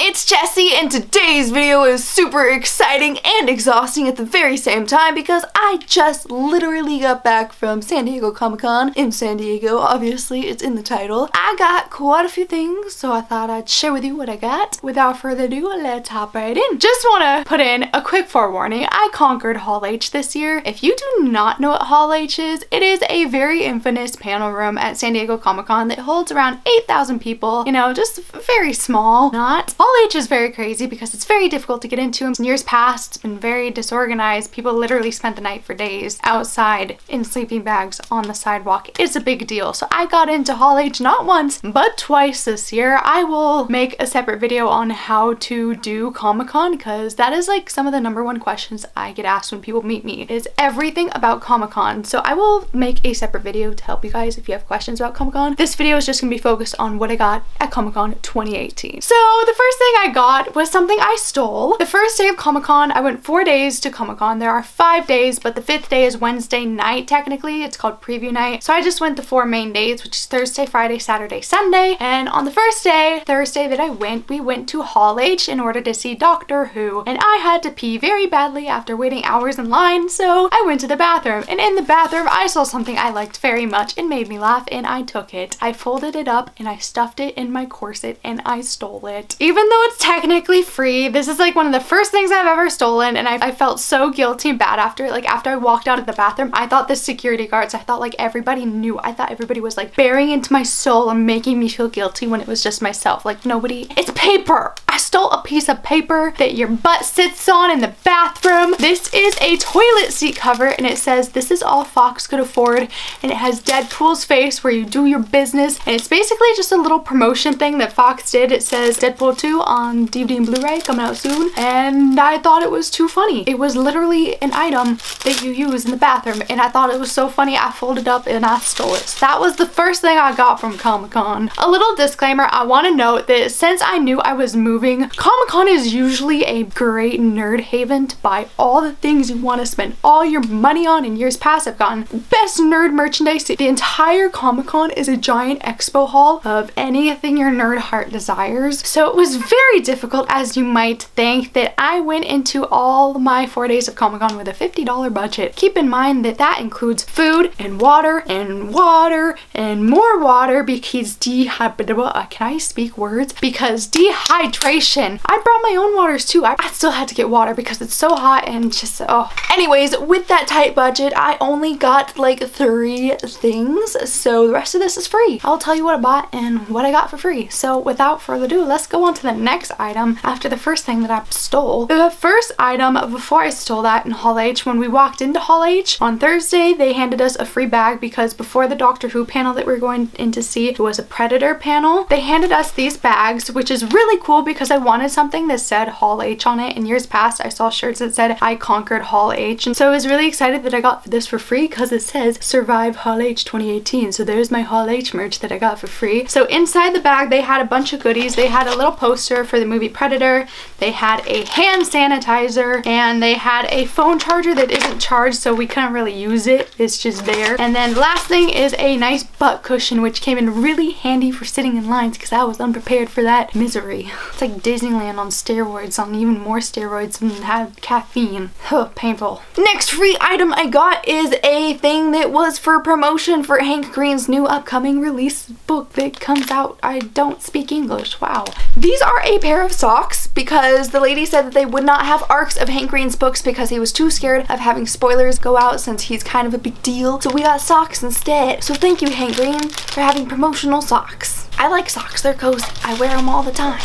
it's Jessie, and today's video is super exciting and exhausting at the very same time because I just literally got back from San Diego Comic-Con in San Diego. Obviously, it's in the title. I got quite a few things, so I thought I'd share with you what I got. Without further ado, let's hop right in. Just want to put in a quick forewarning. I conquered Hall H this year. If you do not know what Hall H is, it is a very infamous panel room at San Diego Comic-Con that holds around 8,000 people. You know, just very small. Hall H is very crazy because it's very difficult to get into. In years past, it's been very disorganized. People literally spent the night for days outside in sleeping bags on the sidewalk. It's a big deal. So I got into Hall H not once, but twice this year. I will make a separate video on how to do Comic-Con because that is like some of the #1 questions I get asked when people meet me, is everything about Comic-Con. So I will make a separate video to help you guys if you have questions about Comic-Con. This video is just gonna be focused on what I got at Comic-Con 2018. So the first thing I got was something I stole. The first day of Comic-Con, I went 4 days to Comic-Con. There are 5 days, but the 5th day is Wednesday night technically. It's called preview night. So I just went the 4 main days, which is Thursday, Friday, Saturday, Sunday. And on the first day, Thursday that I went, we went to Hall H in order to see Doctor Who. And I had to pee very badly after waiting hours in line, so I went to the bathroom. And in the bathroom, I saw something I liked very much. It made me laugh and I took it. I folded it up and I stuffed it in my corset and I stole it. Even though it's technically free, this is like one of the first things I've ever stolen, and I felt so guilty and bad after. Like after I walked out of the bathroom, I thought the security guards, I thought like everybody knew. I thought everybody was like bearing into my soul and making me feel guilty when it was just myself. Like nobody, it's paper. I stole a piece of paper that your butt sits on in the bathroom. This is a toilet seat cover and it says, "This is all Fox could afford," and it has Deadpool's face where you do your business, and it's basically just a little promotion thing that Fox did. It says Deadpool 2 on DVD and Blu-ray coming out soon, and I thought it was too funny. It was literally an item that you use in the bathroom, and I thought it was so funny I folded up and I stole it. So that was the first thing I got from Comic-Con. A little disclaimer, I want to note that since I knew I was moving, Comic-Con is usually a great nerd haven to buy all the things you want to spend all your money on. In years past, I've gotten best nerd merchandise. The entire Comic-Con is a giant expo hall of anything your nerd heart desires. So it was very difficult, as you might think, that I went into all my 4 days of Comic-Con with a $50 budget. Keep in mind that that includes food and water and water and more water because can I speak words? Because dehydration. I brought my own waters too. I still had to get water because it's so hot and just, oh. Anyways, with that tight budget, I only got like 3 things, so the rest of this is free. I'll tell you what I bought and what I got for free. So without further ado, let's go on to the next item after the first thing that I stole. The first item before I stole that in Hall H, when we walked into Hall H on Thursday, they handed us a free bag because before the Doctor Who panel that we were going in to see, it was a Predator panel. They handed us these bags, which is really cool because I wanted something that said Hall H on it. In years past, I saw shirts that said I conquered Hall H, and so I was really excited that I got this for free because it says Survive Hall H 2018. So there's my Hall H merch that I got for free. So inside the bag, they had a bunch of goodies. They had a little poster for the movie Predator. They had a hand sanitizer, and they had a phone charger that isn't charged, so we couldn't really use it. It's just there. And then the last thing is a nice butt cushion, which came in really handy for sitting in lines because I was unprepared for that misery. It's like Disneyland on steroids, on even more steroids, and had caffeine. Oh, painful. Next free item I got is a thing that was for promotion for Hank Green's new upcoming release book that comes out. I don't speak English. Wow. These are a pair of socks because the lady said that they would not have arcs of Hank Green's books because he was too scared of having spoilers go out since he's kind of a big deal. So we got socks instead. So thank you, Hank Green, for having promotional socks. I like socks. They're cozy. I wear them all the time.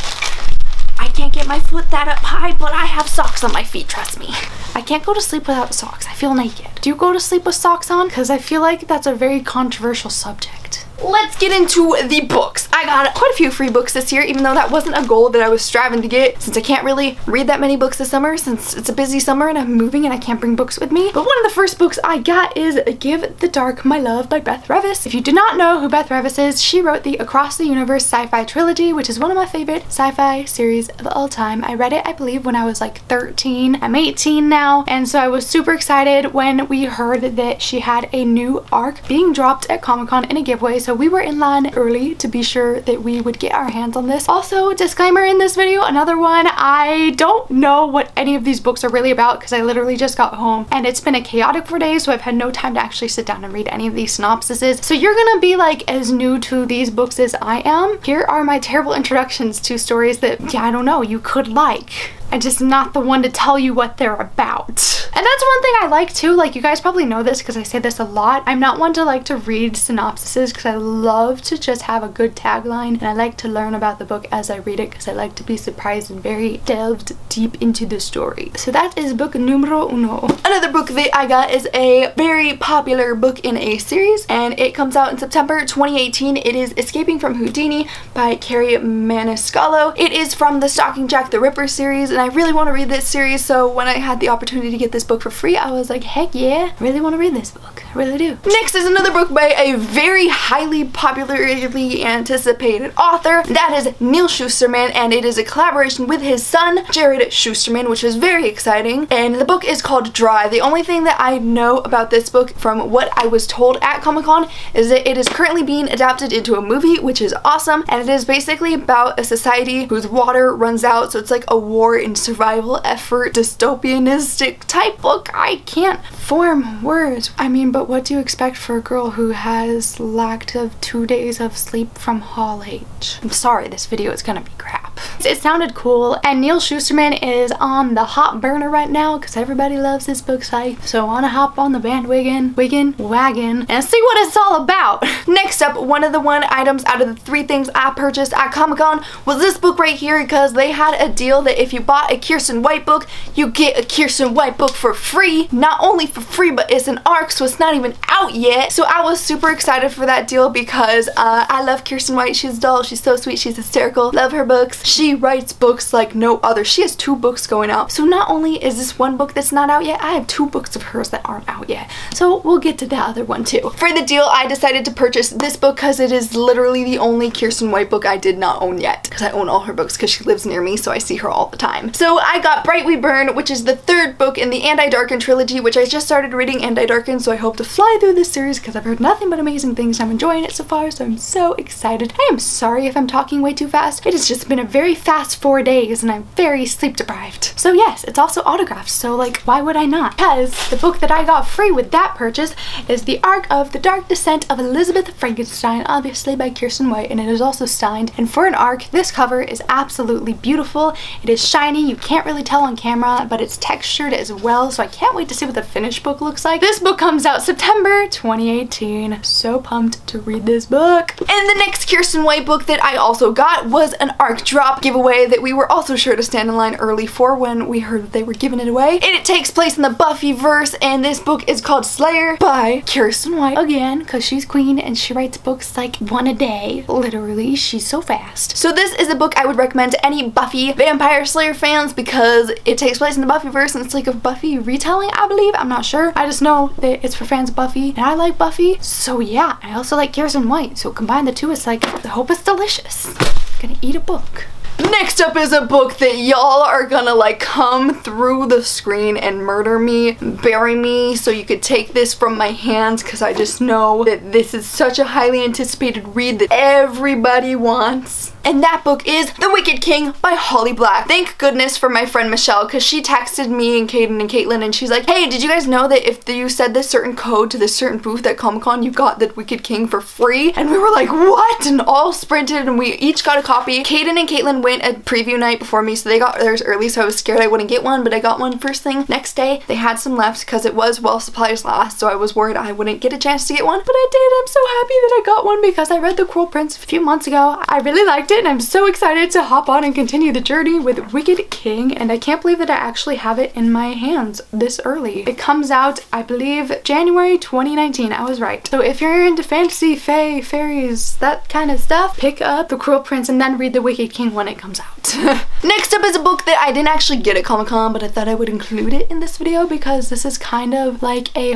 I can't get my foot that up high, but I have socks on my feet, trust me. I can't go to sleep without socks. I feel naked. Do you go to sleep with socks on? Because I feel like that's a very controversial subject. Let's get into the books. I got quite a few free books this year, even though that wasn't a goal that I was striving to get, since I can't really read that many books this summer since it's a busy summer and I'm moving and I can't bring books with me. But one of the first books I got is Give the Dark My Love by Beth Revis. If you do not know who Beth Revis is, she wrote the Across the Universe sci-fi trilogy, which is one of my favorite sci-fi series of all time. I read it, I believe, when I was like 13. I'm 18 now, and so I was super excited when we heard that she had a new arc being dropped at Comic-Con in a giveaway. So so we were in line early to be sure that we would get our hands on this. Also, disclaimer in this video, another one, I don't know what any of these books are really about because I literally just got home and it's been a chaotic 4 days, so I've had no time to actually sit down and read any of these synopsises. So you're gonna be like as new to these books as I am. Here are my terrible introductions to stories that, yeah, I don't know, you could like. I'm just not the one to tell you what they're about. And that's one thing I like too, like you guys probably know this because I say this a lot. I'm not one to like to read synopsises because I love to just have a good tagline and I like to learn about the book as I read it because I like to be surprised and very delved deep into the story. So that is book numero uno. Another book that I got is a very popular book in a series and it comes out in September 2018. It is Escaping from Houdini by Carrie Maniscalco. It is from the Stalking Jack the Ripper series and I really want to read this series, so when I had the opportunity to get this book for free, I was like, heck yeah, I really want to read this book. I really do. Next is another book by a very highly popularly anticipated author. That is Neal Shusterman, and it is a collaboration with his son, Jared Shusterman, which is very exciting. And the book is called Dry. The only thing that I know about this book from what I was told at Comic-Con is that it is currently being adapted into a movie, which is awesome. And it is basically about a society whose water runs out, so it's like a war and survival effort, dystopianistic type book. I can't form words. I mean, but what do you expect for a girl who has lacked of 2 days of sleep from Hall H? I'm sorry, this video is gonna be crap. It sounded cool, and Neal Shusterman is on the hot burner right now because everybody loves his book site. So I wanna hop on the bandwagon, wagon, and see what it's all about. Next up, one of the items out of the 3 things I purchased at Comic-Con was this book right here because they had a deal that if you bought a Kiersten White book, you get a Kiersten White book for free. Not only for free, but it's an arc, so it's not even out yet. So I was super excited for that deal because I love Kiersten White. She's dull, she's so sweet, she's hysterical. Love her books. She writes books like no other. She has 2 books going out. So not only is this one book that's not out yet, I have 2 books of hers that aren't out yet. So we'll get to the other one too. For the deal, I decided to purchase this book because it is literally the only Kiersten White book I did not own yet. Because I own all her books because she lives near me, so I see her all the time. So I got Bright We Burn, which is the 3rd book in the Anti-Darken trilogy, which I just started reading Anti-Darken, so I hope to fly through this series because I've heard nothing but amazing things. I'm enjoying it so far, so I'm so excited. I am sorry if I'm talking way too fast. It has just been a very fast 4 days and I'm very sleep deprived. So yes, it's also autographed, so like, why would I not? Because the book that I got free with that purchase is The Arc of the Dark Descent of Elizabeth Frankenstein, obviously by Kiersten White, and it is also signed. And for an arc, this cover is absolutely beautiful. It is shiny, you can't really tell on camera, but it's textured as well, so I can't wait to see what the finished book looks like. This book comes out September 2018. So pumped to read this book. And the next Kiersten White book that I also got was an arc drop giveaway that we were also sure to stand in line early for when we heard that they were giving it away. And it takes place in the Buffyverse, and this book is called Slayer by Kiersten White. Again, because she's queen and she writes books like 1 a day. Literally, she's so fast. So this is a book I would recommend to any Buffy Vampire Slayer fans because it takes place in the Buffyverse and it's like a Buffy retelling, I believe. I'm not sure. I just know that it's for fans of Buffy and I like Buffy. So yeah, I also like Kiersten White. So combine the two, it's like, I hope it's delicious. Gonna eat a book. Next up is a book that y'all are gonna like come through the screen and murder me, bury me, so you could take this from my hands because I just know that this is such a highly anticipated read that everybody wants. And that book is The Wicked King by Holly Black. Thank goodness for my friend Michelle because she texted me and Caden and Caitlin and she's like, hey, did you guys know that if you said this certain code to this certain booth at Comic-Con, you got The Wicked King for free? And we were like, what? And all sprinted and we each got a copy. Caden and Caitlin went a preview night before me, so they got theirs early, so I was scared I wouldn't get one, but I got one first thing. Next day, they had some left because it was while supplies last, so I was worried I wouldn't get a chance to get one, but I did. I'm so happy that I got one because I read The Cruel Prince a few months ago. I really liked it and I'm so excited to hop on and continue the journey with Wicked King, and I can't believe that I actually have it in my hands this early. It comes out, I believe, January 2019. I was right. So if you're into fantasy, fae, fairies, that kind of stuff, pick up The Cruel Prince and then read The Wicked King when it comes out. that. Next up is a book that I didn't actually get at Comic-Con, but I thought I would include it in this video because this is kind of like a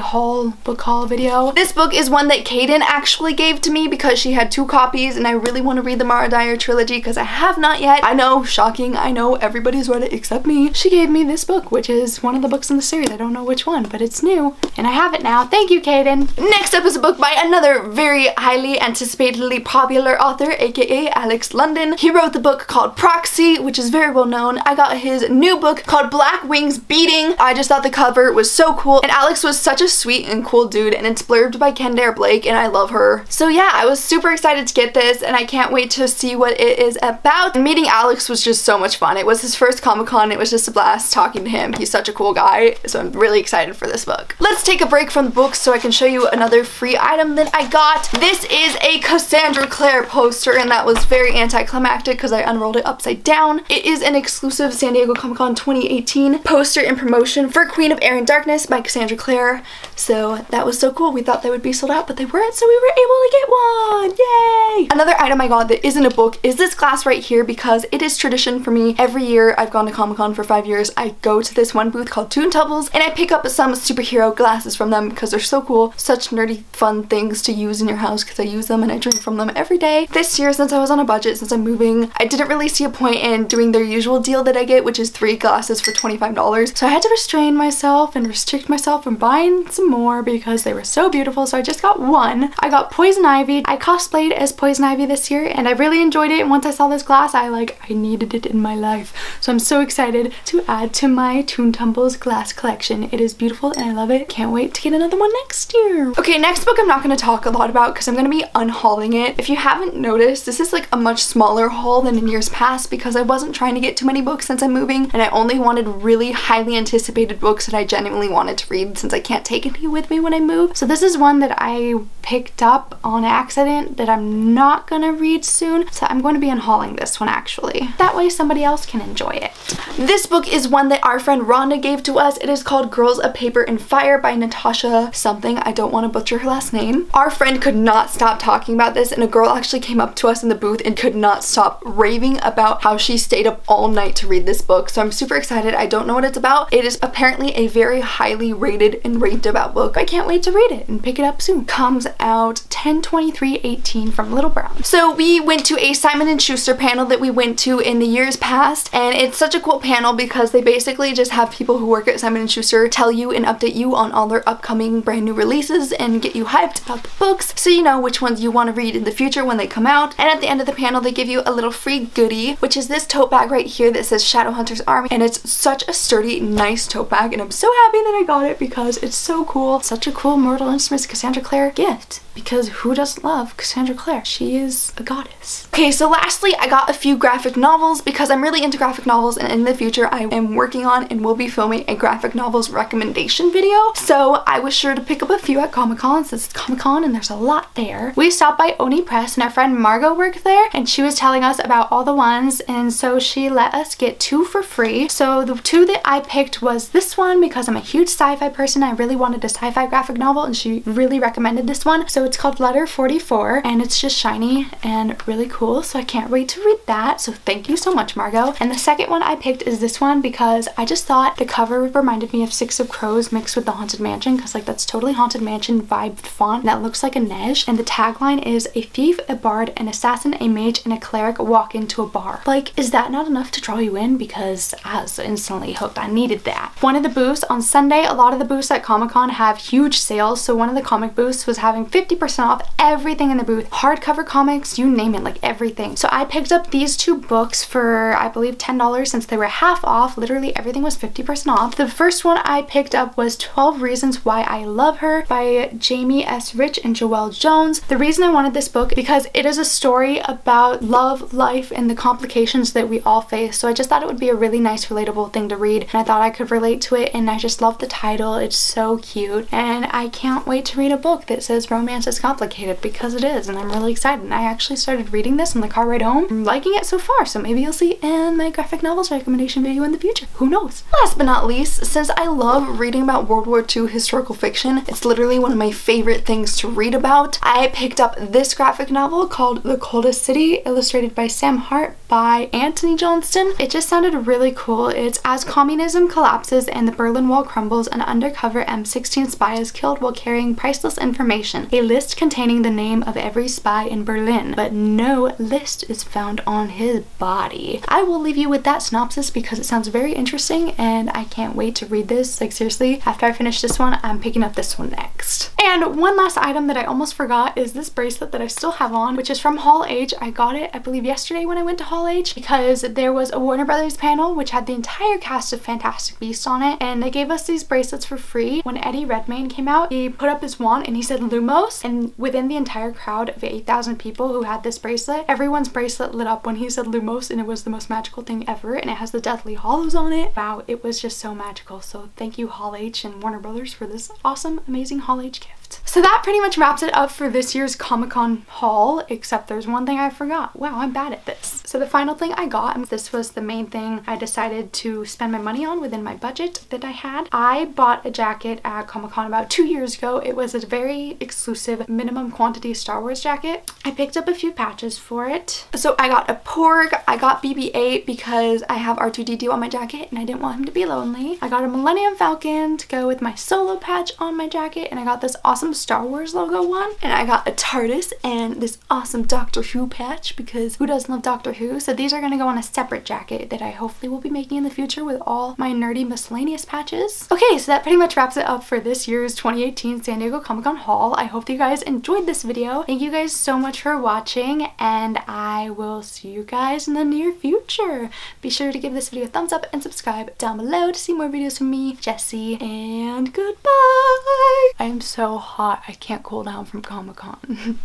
book haul video. This book is one that Kaden actually gave to me because she had 2 copies and I really want to read the Mara Dyer trilogy because I have not yet. I know, shocking, I know, everybody's read it except me. She gave me this book, which is one of the books in the series. I don't know which one, but it's new and I have it now. Thank you, Kaden. Next up is a book by another very highly anticipatedly popular author, aka Alex London. He wrote the book called Proxy, which is very well known. I got his new book called Black Wings Beating. I just thought the cover was so cool, and Alex was such a sweet and cool dude, and it's blurbed by Kendare Blake, and I love her. So yeah, I was super excited to get this, and I can't wait to see what it is about. And meeting Alex was just so much fun. It was his first Comic-Con. It was just a blast talking to him. He's such a cool guy, so I'm really excited for this book. Let's take a break from the books so I can show you another free item that I got. This is a Cassandra Clare poster, and that was very anticlimactic because I unrolled it upside down. It is an exclusive San Diego Comic-Con 2018 poster and promotion for Queen of Air and Darkness by Cassandra Clare. So that was so cool. We thought they would be sold out, but they weren't, so we were able to get one. Yay! Another item I got that isn't a book is this glass right here because it is tradition for me. Every year I've gone to Comic-Con for 5 years, I go to this one booth called Untitled and I pick up some superhero glasses from them because they're so cool. Such nerdy fun things to use in your house because I use them and I drink from them every day. This year, since I was on a budget, since I'm moving, I didn't really see a point in doing their usual deal that I get, which is 3 glasses for $25. So I had to restrain myself and restrict myself from buying some more because they were so beautiful. So I just got one. I got Poison Ivy. I cosplayed as Poison Ivy this year and I really enjoyed it. And once I saw this glass, I needed it in my life. So I'm so excited to add to my Toon Tumbles glass collection. It is beautiful and I love it. Can't wait to get another one next year. Okay, next book I'm not going to talk a lot about because I'm going to be unhauling it. If you haven't noticed, this is like a much smaller haul than in years past because I wasn't trying to get too many books since I'm moving and I only wanted really highly anticipated books that I genuinely wanted to read since I can't take any with me when I move. So this is one that I picked up on accident that I'm not gonna read soon, so I'm going to be unhauling this one actually. That way somebody else can enjoy it. This book is one that our friend Rhonda gave to us. It is called Girls of Paper and Fire by Natasha something. I don't want to butcher her last name. Our friend could not stop talking about this and a girl actually came up to us in the booth and could not stop raving about how she stayed up all night to read this book. So I'm super excited. I don't know what it's about. It is apparently a very highly rated and raved about book. I can't wait to read it and pick it up soon. Comes out 10/23/18 from Little Brown. So we went to a Simon & Schuster panel that we went to in the years past, and it's such a cool panel because they basically just have people who work at Simon & Schuster tell you and update you on all their upcoming brand new releases and get you hyped about the books so you know which ones you want to read in the future when they come out. And at the end of the panel they give you a little free goodie, which is this tote bag right here that says Shadowhunter's Army, and it's such a sturdy, nice tote bag and I'm so happy that I got it because it's so cool. Such a cool Mortal Instruments Cassandra Clare gift because who doesn't love Cassandra Clare? She is a goddess. Okay, so lastly I got a few graphic novels because I'm really into graphic novels and in the future I am working on and will be filming a graphic novels recommendation video. So I was sure to pick up a few at Comic-Con since it's Comic-Con and there's a lot there. We stopped by Oni Press and our friend Margot worked there and she was telling us about all the ones, and so she let us get 2 for free. So the 2 that I picked was this one because I'm a huge sci-fi person. I really wanted a sci-fi graphic novel and she really recommended this one. So it's called Letter 44 and it's just shiny and really cool, so I can't wait to read that. So thank you so much, Margot. And the second one I picked is this one because I just thought the cover reminded me of Six of Crows mixed with the Haunted Mansion because like that's totally Haunted Mansion vibe font that looks like a Nej, and the tagline is a thief, a bard, an assassin, a mage, and a cleric walk into a bar. Like, is that not enough to draw you in? Because I was instantly hooked. I needed that. One of the booths on Sunday, a lot of the booths at Comic-Con have huge sales, so one of the comic booths was having 50% off everything in the booth. Hardcover comics, you name it, like everything. So I picked up these 2 books for I believe $10 since they were half off. Literally everything was 50% off. The first one I picked up was 12 Reasons Why I Love Her by Jamie S. Rich and Joelle Jones. The reason I wanted this book because it is a story about love, life, and the complications that we all face. So I just thought it would be a really nice relatable thing to read and I thought I could relate to it, and I just love the title. It's so cute and I can't wait to read a book that says romance is complicated because it is, and I'm really excited. And I actually started reading this in the car ride home. I'm liking it so far, so maybe you'll see in my graphic novels recommendation video in the future. Who knows? Last but not least, since I love reading about World War II historical fiction, it's literally one of my favorite things to read about. I picked up this graphic novel called The Coldest City, illustrated by Sam Hart by by Anthony Johnston. It just sounded really cool. It's as communism collapses and the Berlin Wall crumbles, an undercover M16 spy is killed while carrying priceless information. A list containing the name of every spy in Berlin, but no list is found on his body. I will leave you with that synopsis because it sounds very interesting and I can't wait to read this. Like seriously, after I finish this one, I'm picking up this one next. And one last item that I almost forgot is this bracelet that I still have on, which is from Hall H. I got it, I believe, yesterday when I went to Hall H because there was a Warner Brothers panel which had the entire cast of Fantastic Beasts on it, and they gave us these bracelets for free. When Eddie Redmayne came out, he put up his wand and he said Lumos, and within the entire crowd of 8,000 people who had this bracelet, everyone's bracelet lit up when he said Lumos, and it was the most magical thing ever, and it has the Deathly Hallows on it. Wow, it was just so magical. So thank you Hall H and Warner Brothers for this awesome, amazing Hall H gift. So that pretty much wraps it up for this year's Comic-Con haul, except there's one thing I forgot. Wow, I'm bad at this. So the final thing I got, and this was the main thing I decided to spend my money on within my budget that I had. I bought a jacket at Comic-Con about 2 years ago. It was a very exclusive minimum quantity Star Wars jacket. I picked up a few patches for it. So I got a Porg, I got BB-8 because I have R2-D2 on my jacket and I didn't want him to be lonely. I got a Millennium Falcon to go with my solo patch on my jacket, and I got this awesome Star Wars logo one, and I got a TARDIS and this awesome Doctor Who patch because who doesn't love Doctor Who? So these are going to go on a separate jacket that I hopefully will be making in the future with all my nerdy miscellaneous patches. Okay, so that pretty much wraps it up for this year's 2018 San Diego Comic-Con haul. I hope that you guys enjoyed this video. Thank you guys so much for watching, and I will see you guys in the near future. Be sure to give this video a thumbs up and subscribe down below to see more videos from me, Jessie, and goodbye! I am so hot. I can't cool down from Comic-Con.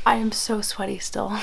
I am so sweaty still.